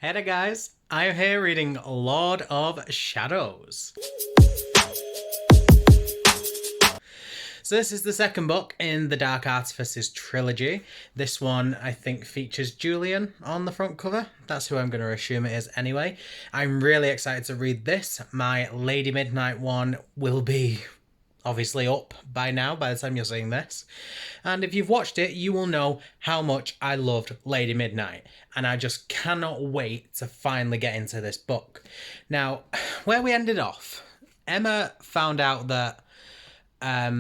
Hey there guys, I'm here reading Lord of Shadows. So this is the second book in the Dark Artifices trilogy. This one, I think, features Julian on the front cover. That's who I'm going to assume it is anyway. I'm really excited to read this. My Lady Midnight one will be obviously up by now, by the time you're seeing this. And if you've watched it, you will know how much I loved Lady Midnight. And I just cannot wait to finally get into this book. Now, where we ended off, Emma found out that why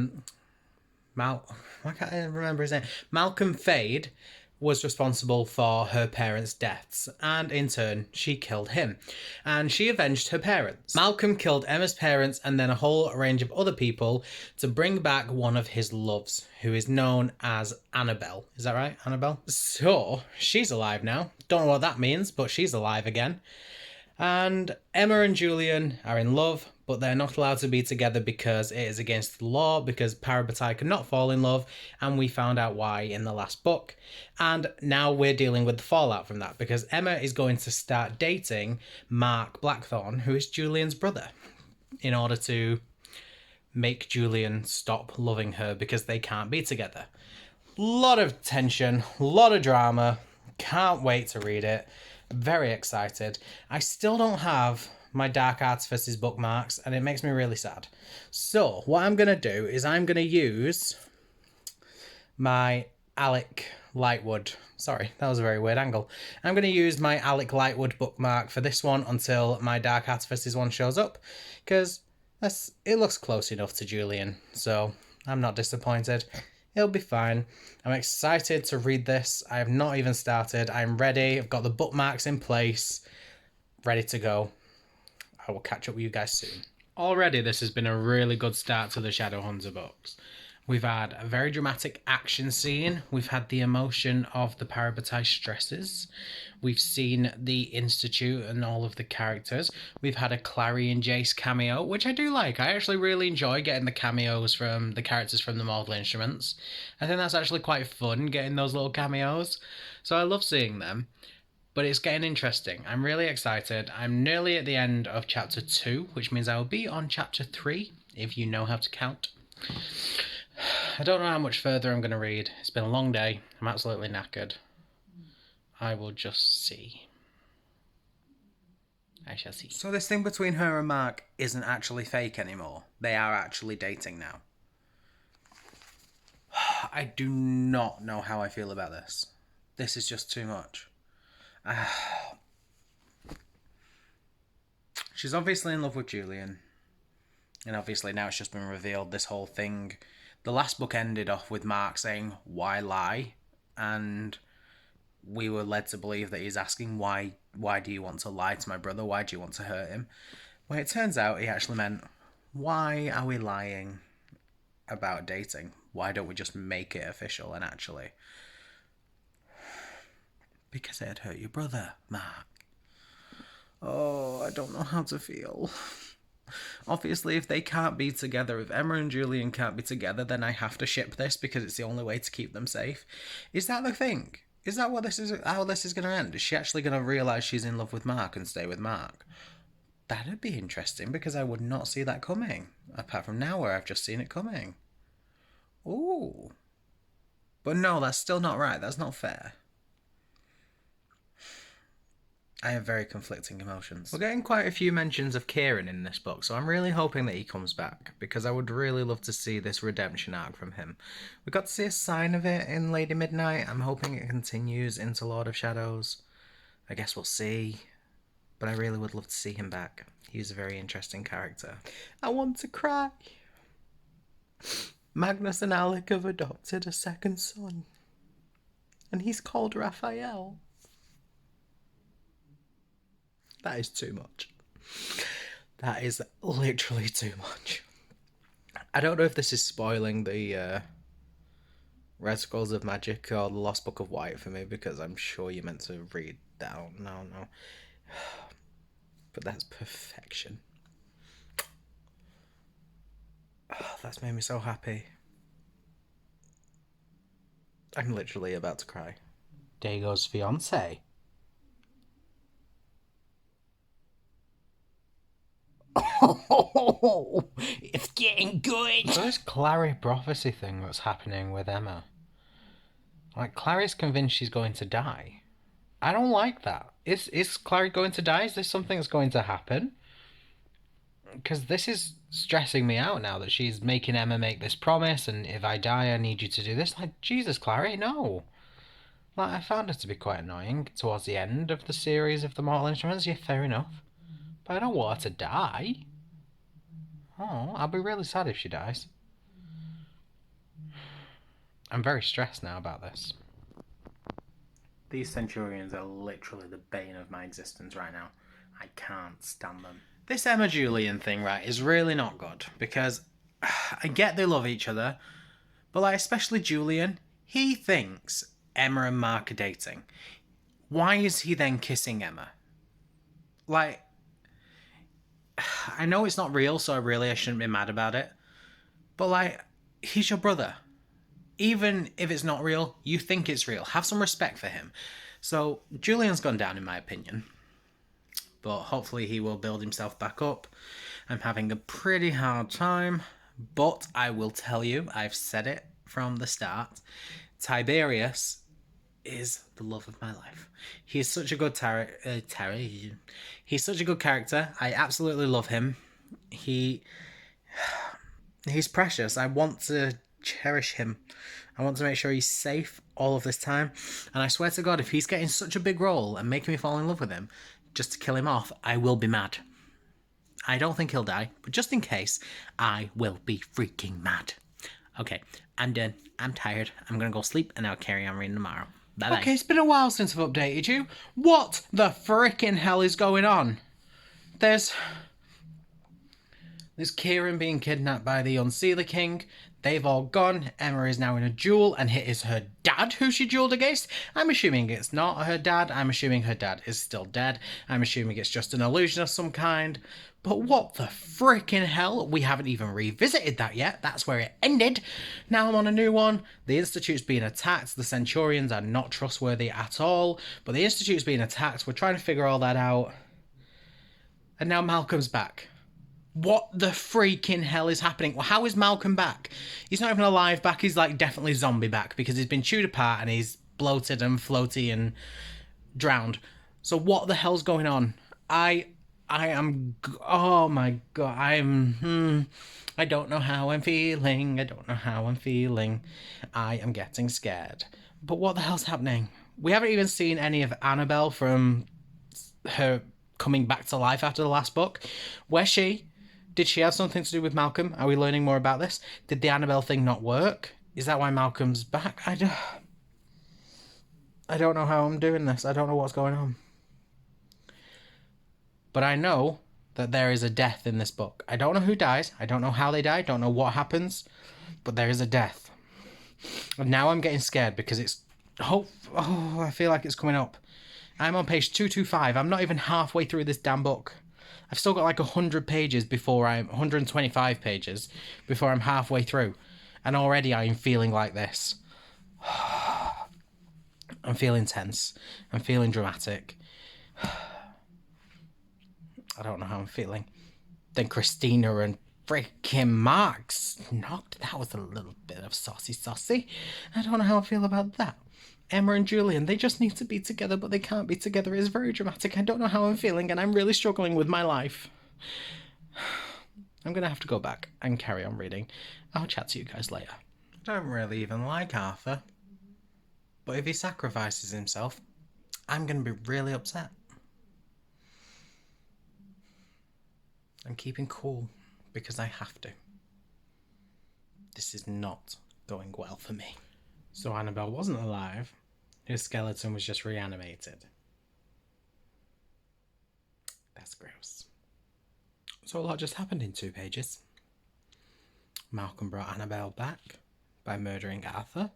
can't I remember his name? Malcolm Fade was responsible for her parents' deaths, and in turn, she killed him. And she avenged her parents. Malcolm killed Emma's parents and then a whole range of other people to bring back one of his loves, who is known as Annabelle. Is that right, Annabelle? So, she's alive now. Don't know what that means, but she's alive again. And Emma and Julian are in love, but they're not allowed to be together because it is against the law, because parabatai cannot fall in love, and we found out why in the last book. And now we're dealing with the fallout from that, because Emma is going to start dating Mark Blackthorne, who is Julian's brother, in order to make Julian stop loving her because they can't be together. Lot of tension, lot of drama. Can't wait to read it. Very excited. I still don't have my Dark Artifices bookmarks, and it makes me really sad. So what I'm going to do is I'm going to use my Alec Lightwood. Sorry, that was a very weird angle. I'm going to use my Alec Lightwood bookmark for this one until my Dark Artifices one shows up, because it looks close enough to Julian, so I'm not disappointed. It'll be fine. I'm excited to read this. I have not even started. I'm ready. I've got the bookmarks in place. Ready to go. I will catch up with you guys soon. Already this has been a really good start to the Shadowhunter books. We've had a very dramatic action scene. We've had the emotion of the parabatai stresses. We've seen the Institute and all of the characters. We've had a Clary and Jace cameo, which I do like. I actually really enjoy getting the cameos from the characters from the Mortal Instruments. I think that's actually quite fun, getting those little cameos. So I love seeing them. But it's getting interesting. I'm really excited. I'm nearly at the end of chapter 2, which means I will be on chapter 3, if you know how to count. I don't know how much further I'm going to read. It's been a long day. I'm absolutely knackered. I will just see. I shall see. So this thing between her and Mark isn't actually fake anymore. They are actually dating now. I do not know how I feel about this. This is just too much. She's obviously in love with Julian. And obviously now it's just been revealed, this whole thing. The last book ended off with Mark saying, "Why lie?" And we were led to believe that he's asking, why do you want to lie to my brother? Why do you want to hurt him? Well, it turns out he actually meant, why are we lying about dating? Why don't we just make it official and actually... Because it had hurt your brother, Mark. Oh, I don't know how to feel. Obviously, if they can't be together, if Emma and Julian can't be together, then I have to ship this because it's the only way to keep them safe. Is that the thing? Is that what this is? How this is going to end? Is she actually going to realise she's in love with Mark and stay with Mark? That'd be interesting because I would not see that coming. Apart from now where I've just seen it coming. Ooh. But no, that's still not right. That's not fair. I have very conflicting emotions. We're getting quite a few mentions of Kieran in this book, so I'm really hoping that he comes back, because I would really love to see this redemption arc from him. We got to see a sign of it in Lady Midnight. I'm hoping it continues into Lord of Shadows. I guess we'll see. But I really would love to see him back. He's a very interesting character. I want to cry. Magnus and Alec have adopted a second son. And he's called Raphael. That is too much. That is literally too much. I don't know if this is spoiling the Red Scrolls of Magic or the Lost Book of White for me, because I'm sure you're meant to read that. No. But that's perfection. Oh, that's made me so happy. I'm literally about to cry. Dago's fiance. Oh, it's getting good. So this Clary prophecy thing that's happening with Emma. Like, Clary's convinced she's going to die. I don't like that. Is Clary going to die? Is this something that's going to happen? Because this is stressing me out now that she's making Emma make this promise, and if I die, I need you to do this. Like, Jesus, Clary, no. Like, I found her to be quite annoying towards the end of the series of the Mortal Instruments. Yeah, fair enough. But I don't want her to die. Oh, I'll be really sad if she dies. I'm very stressed now about this. These Centurions are literally the bane of my existence right now. I can't stand them. This Emma Julian thing, right, is really not good, because I get they love each other, but like, especially Julian, he thinks Emma and Mark are dating. Why is he then kissing Emma? Like, I know it's not real, so I shouldn't be mad about it, but like, he's your brother. Even if it's not real, you think it's real. Have some respect for him. So, Julian's gone down in my opinion. But hopefully he will build himself back up. I'm having a pretty hard time. But I will tell you, I've said it from the start, Tiberius is the love of my life. He's such a good he's such a good character. I absolutely love him. He's precious. I want to cherish him. I want to make sure he's safe all of this time. And I swear to God, if he's getting such a big role and making me fall in love with him, just to kill him off, I will be mad. I don't think he'll die, but just in case, I will be freaking mad. Okay, I'm done. I'm tired. I'm going to go sleep and I'll carry on reading tomorrow. Bye-bye. Okay, it's been a while since I've updated you. What the frickin' hell is going on? There's Kieran being kidnapped by the Unseelie King. They've all gone. Emma is now in a duel, and it is her dad who she duelled against. I'm assuming it's not her dad. I'm assuming her dad is still dead. I'm assuming it's just an illusion of some kind. But what the frickin' hell? We haven't even revisited that yet. That's where it ended. Now I'm on a new one. The Institute's being attacked. The Centurions are not trustworthy at all. But the Institute's being attacked. We're trying to figure all that out. And now Malcolm's back. What the freaking hell is happening? Well, how is Malcolm back? He's not even alive back. He's like definitely zombie back because he's been chewed apart and he's bloated and floaty and drowned. So what the hell's going on? I am, oh my God, I don't know how I'm feeling. I don't know how I'm feeling. I am getting scared. But what the hell's happening? We haven't even seen any of Annabelle from her coming back to life after the last book. Where's she? Did she have something to do with Malcolm? Are we learning more about this? Did the Annabelle thing not work? Is that why Malcolm's back? I don't know how I'm doing this. I don't know what's going on. But I know that there is a death in this book. I don't know who dies. I don't know how they die. I don't know what happens. But there is a death. And now I'm getting scared because it's... Oh, I feel like it's coming up. I'm on page 225. I'm not even halfway through this damn book. I've still got like 100 pages before 125 pages before I'm halfway through. And already I'm feeling like this. I'm feeling tense. I'm feeling dramatic. I don't know how I'm feeling. Then Christina and freaking Mark's knocked. That was a little bit of saucy. I don't know how I feel about that. Emma and Julian, they just need to be together, but they can't be together. It's very dramatic. I don't know how I'm feeling, and I'm really struggling with my life. I'm going to have to go back and carry on reading. I'll chat to you guys later. I don't really even like Arthur. But if he sacrifices himself, I'm going to be really upset. I'm keeping cool because I have to. This is not going well for me. So Annabelle wasn't alive. His skeleton was just reanimated. That's gross. So a lot just happened in 2 pages. Malcolm brought Annabelle back by murdering Arthur,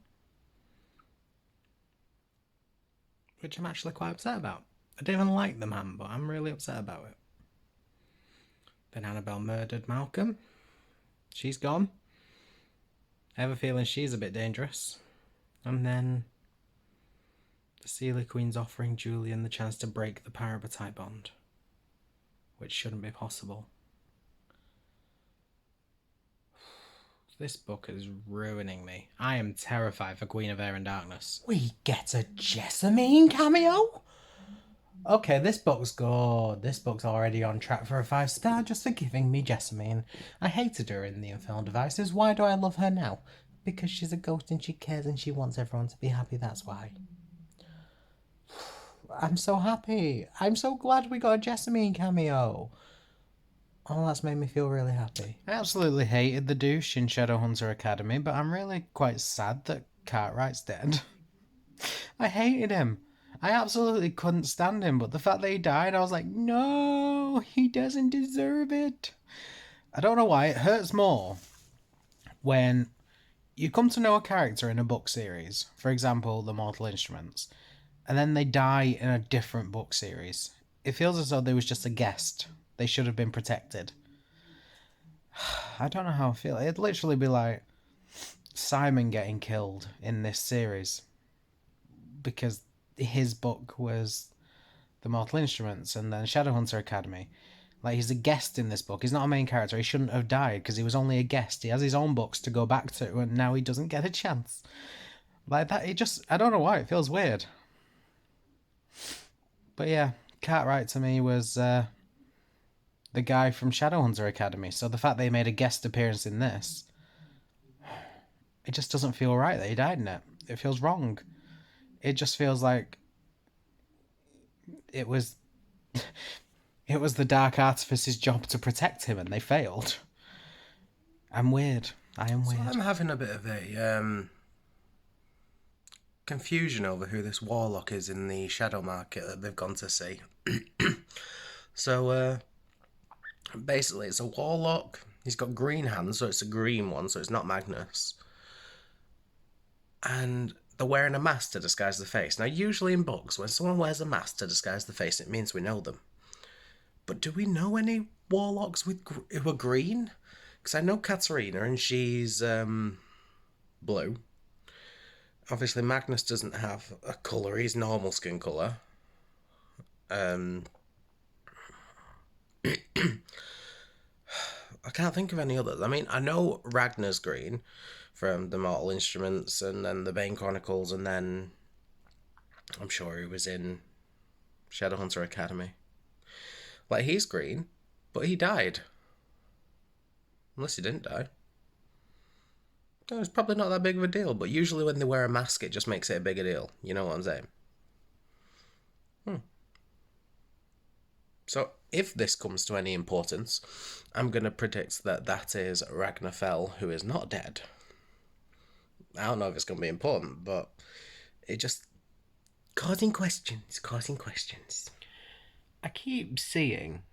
which I'm actually quite upset about. I don't even like the man, but I'm really upset about it. Then Annabelle murdered Malcolm. She's gone. I have a feeling she's a bit dangerous. And then the Seelie Queen's offering Julian the chance to break the parabatite bond, which shouldn't be possible. This book is ruining me. I am terrified for Queen of Air and Darkness. We get a Jessamine cameo? Okay, this book's good. This book's already on track for a 5-star just for giving me Jessamine. I hated her in the Infernal Devices. Why do I love her now? Because she's a ghost and she cares and she wants everyone to be happy, that's why. I'm so happy. I'm so glad we got a Jessamine cameo. Oh, that's made me feel really happy. I absolutely hated the douche in Shadowhunter Academy, but I'm really quite sad that Cartwright's dead. I hated him. I absolutely couldn't stand him, but the fact that he died, I was like, no, he doesn't deserve it. I don't know why, it hurts more when you come to know a character in a book series, for example, The Mortal Instruments, and then they die in a different book series. It feels as though they was just a guest. They should have been protected. I don't know how I feel. It'd literally be like Simon getting killed in this series because his book was The Mortal Instruments and then Shadowhunter Academy. Like, he's a guest in this book. He's not a main character. He shouldn't have died because he was only a guest. He has his own books to go back to and now he doesn't get a chance. Like that, it just, I don't know why, it feels weird. But yeah, Cartwright to me was the guy from Shadowhunter Academy. So the fact they made a guest appearance in this, it just doesn't feel right that he died in it. It feels wrong. It just feels like it was the Dark Artifices' job to protect him and they failed. I'm weird. I am weird. So I'm having a bit of a confusion over who this warlock is in the Shadow Market that they've gone to see. So basically it's a warlock. He's got green hands, so it's a green one, so it's not Magnus. And they're wearing a mask to disguise the face. Now, usually in books, when someone wears a mask to disguise the face, it means we know them. But do we know any warlocks who are green? Because I know Katarina, and she's blue. Obviously, Magnus doesn't have a colour. He's normal skin colour. I can't think of any others. I mean, I know Ragnar's green from the Mortal Instruments and then the Bane Chronicles, and then I'm sure he was in Shadowhunter Academy. Like, he's green, but he died. Unless he didn't die. It's probably not that big of a deal, but usually when they wear a mask, it just makes it a bigger deal. You know what I'm saying? So, if this comes to any importance, I'm going to predict that that is Ragnar Fell, who is not dead. I don't know if it's going to be important, but it just causing questions. I keep seeing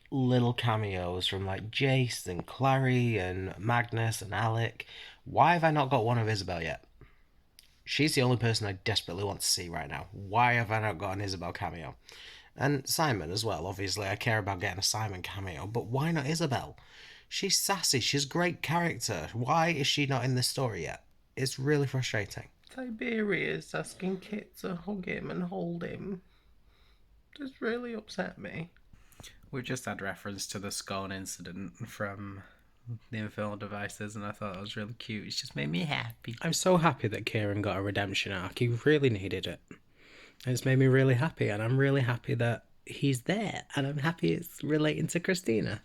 little cameos from like Jace and Clary and Magnus and Alec. Why have I not got one of Isabel yet? She's the only person I desperately want to see right now. Why have I not got an Isabel cameo? And Simon as well, obviously. I care about getting a Simon cameo, but why not Isabel? She's sassy, she's a great character. Why is she not in this story yet? It's really frustrating. Tiberius asking Kit to hug him and hold him just really upset me. We just had reference to the Scorn incident from the Infernal Devices, and I thought that was really cute. It's just made me happy. I'm so happy that Kieran got a redemption arc. He really needed it. It's made me really happy, and I'm really happy that he's there, and I'm happy it's relating to Christina.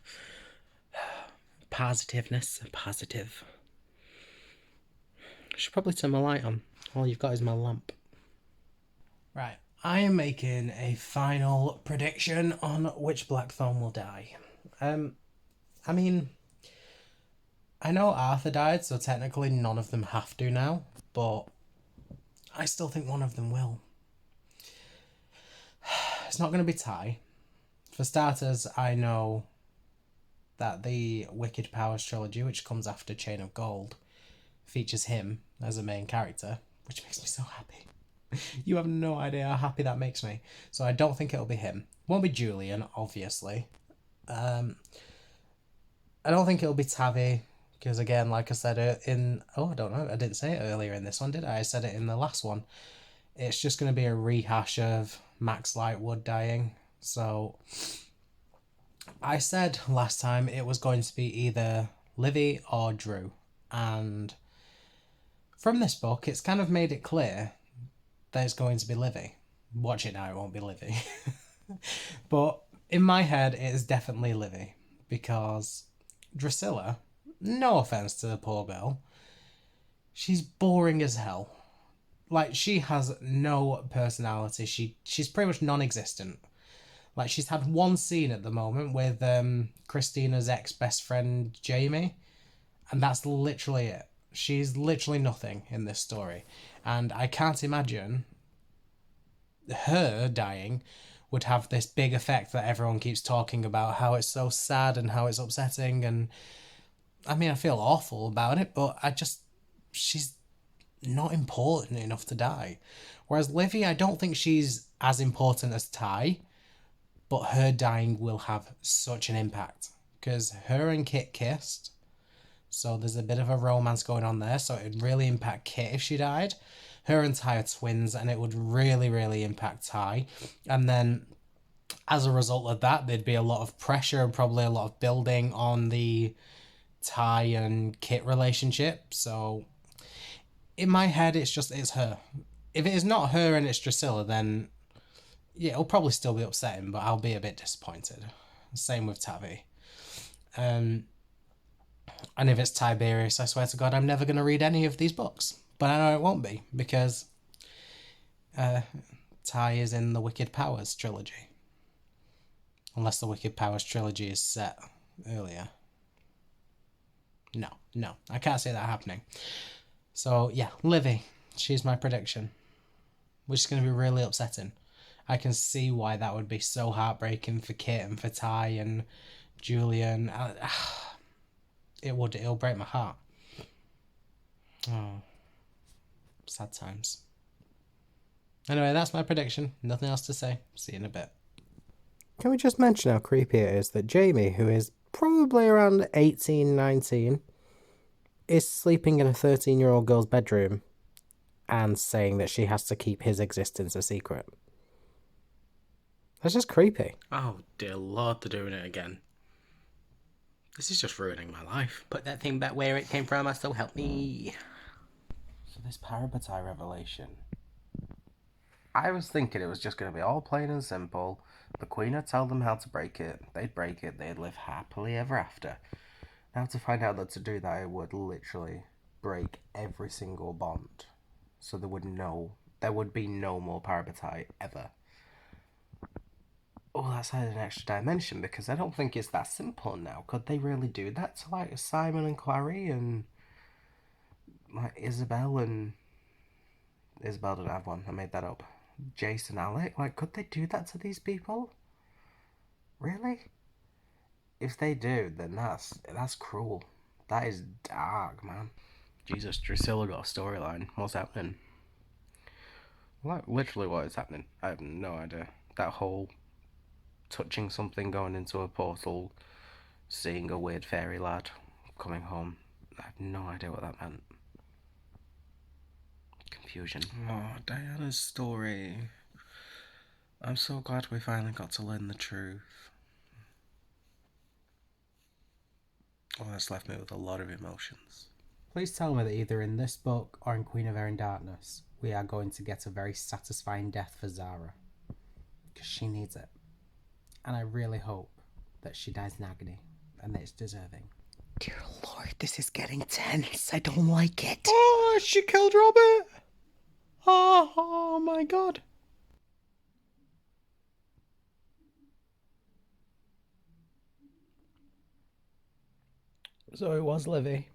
Positiveness, positive. I should probably turn my light on. All you've got is my lamp. Right, I am making a final prediction on which Blackthorn will die. I mean, I know Arthur died, so technically none of them have to now, but I still think one of them will. It's not going to be Ty. For starters, I know that the Wicked Powers trilogy, which comes after Chain of Gold, features him as a main character, which makes me so happy. You have no idea how happy that makes me. So I don't think it'll be him. Won't be Julian, obviously. I don't think it'll be Tavi, because again, like I said I don't know, I didn't say it earlier in this one, did I? I said it in the last one. It's just going to be a rehash of Max Lightwood dying. So I said last time it was going to be either Livy or Drew. And from this book, it's kind of made it clear that it's going to be Livy. Watch it now, it won't be Livy. But in my head, it is definitely Livy. Because Drusilla, no offense to the poor girl, she's boring as hell. Like, she has no personality. She's pretty much non-existent. Like, she's had one scene at the moment with Christina's ex-best friend, Jamie. And that's literally it. She's literally nothing in this story. And I can't imagine her dying would have this big effect that everyone keeps talking about, how it's so sad and how it's upsetting. And I mean, I feel awful about it, but she's not important enough to die. Whereas Livy, I don't think she's as important as Ty, but her dying will have such an impact. Because her and Kit kissed, so there's a bit of a romance going on there, so it'd really impact Kit if she died. Her and Ty are twins, and it would really, really impact Ty. And then, as a result of that, there'd be a lot of pressure and probably a lot of building on the Ty and Kit relationship. So, in my head, it's her. If it is not her and it's Drusilla, then yeah, it'll probably still be upsetting, but I'll be a bit disappointed. Same with Tavi. And if it's Tiberius, I swear to God, I'm never going to read any of these books. But I know it won't be, because Ty is in the Wicked Powers trilogy. Unless the Wicked Powers trilogy is set earlier. No, I can't see that happening. So, yeah, Livy, she's my prediction. Which is going to be really upsetting. I can see why that would be so heartbreaking for Kit and for Ty and Julian. It'll break my heart. Oh, sad times. Anyway, that's my prediction. Nothing else to say. See you in a bit. Can we just mention how creepy it is that Jamie, who is probably around 18, 19, is sleeping in a 13-year-old girl's bedroom and saying that she has to keep his existence a secret? That's just creepy. Oh, dear Lord, they're doing it again. This is just ruining my life. Put that thing back where it came from, so help me. So this Parabatai revelation. I was thinking it was just going to be all plain and simple. The Queen would tell them how to break it, they'd live happily ever after. Now to find out that to do that, it would literally break every single bond. So there would be no more Parabatai ever. Oh, that's added an extra dimension, because I don't think it's that simple now. Could they really do that to, like, Simon and Clary and, like, Isabel and... Isabel didn't have one, I made that up. Jace and Alec? Like, could they do that to these people? Really? If they do, then that's cruel. That is dark, man. Jesus, Drusilla got a storyline. What's happening? Like, literally what is happening? I have no idea. That whole touching something, going into a portal, seeing a weird fairy lad coming home. I have no idea what that meant. Confusion. Oh, Diana's story. I'm so glad we finally got to learn the truth. Oh, that's left me with a lot of emotions. Please tell me that either in this book or in Queen of Air and Darkness, we are going to get a very satisfying death for Zara. Because she needs it. And I really hope that she dies in agony and that it's deserving. Dear Lord, this is getting tense. I don't like it. Oh, she killed Robert. Oh my God. So it was Livy.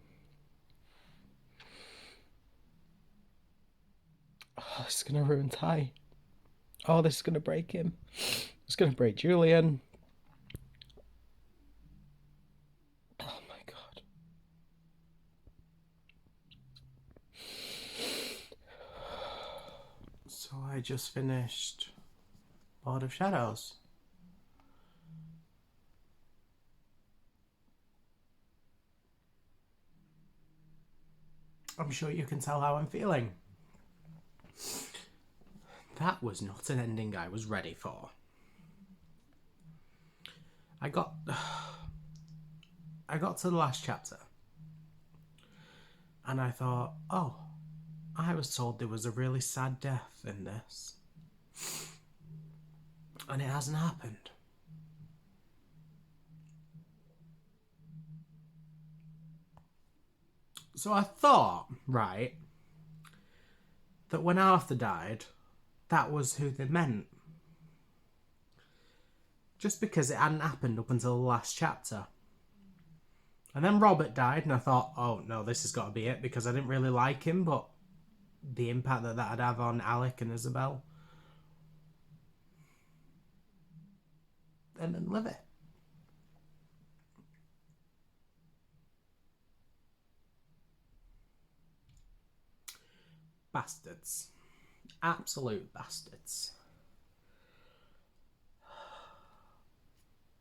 Oh, this is going to ruin Ty. Oh, this is going to break him. It's going to break Julian. Oh my God. So I just finished Lord of Shadows. I'm sure you can tell how I'm feeling. That was not an ending I was ready for. I got to the last chapter, And I thought, oh, I was told there was a really sad death in this. And it hasn't happened. So I thought, right, that when Arthur died, that was who they meant. Just because it hadn't happened up until the last chapter. And then Robert died, and I thought, oh no, this has got to be it, because I didn't really like him, but the impact that that'd have on Alec and Isabel. And then live it. Bastards. Absolute bastards.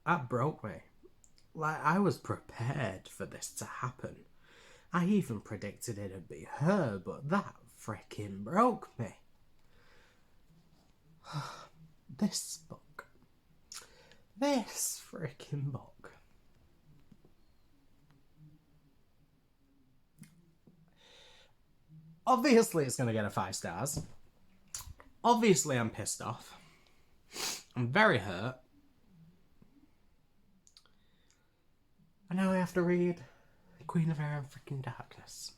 That broke me. Like, I was prepared for this to happen. I even predicted it'd be her, but that freaking broke me. This book. This freaking book. Obviously, it's going to get a 5 stars. Obviously, I'm pissed off. I'm very hurt. And now I have to read Queen of Air and freaking Darkness,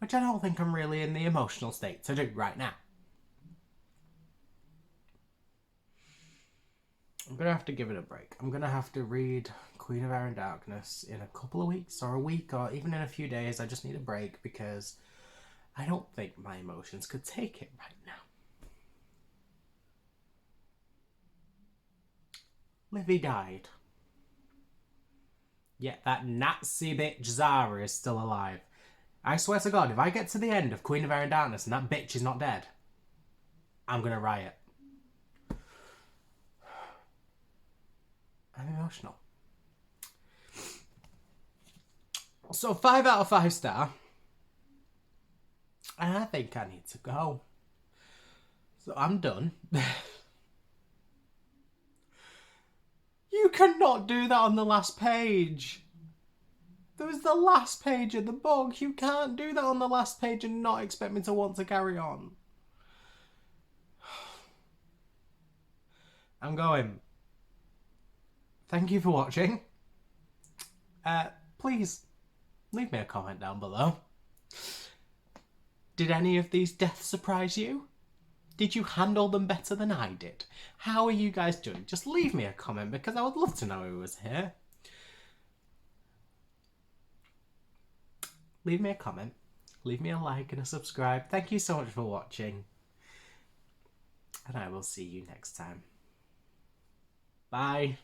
which I don't think I'm really in the emotional state to do right now. I'm going to have to give it a break. I'm going to have to read Queen of Air and Darkness in a couple of weeks, or a week, or even in a few days. I just need a break because I don't think my emotions could take it right now. Livy died. Yet that Nazi bitch Zara is still alive. I swear to God, if I get to the end of Queen of Air and Darkness and that bitch is not dead, I'm gonna riot. I'm emotional. So 5 out of 5 star. And I think I need to go. So I'm done. You cannot do that on the last page. There was the last page of the book. You can't do that on the last page and not expect me to want to carry on. I'm going. Thank you for watching. Please leave me a comment down below. Did any of these deaths surprise you? Did you handle them better than I did? How are you guys doing? Just leave me a comment because I would love to know who was here. Leave me a comment. Leave me a like and a subscribe. Thank you so much for watching. And I will see you next time. Bye.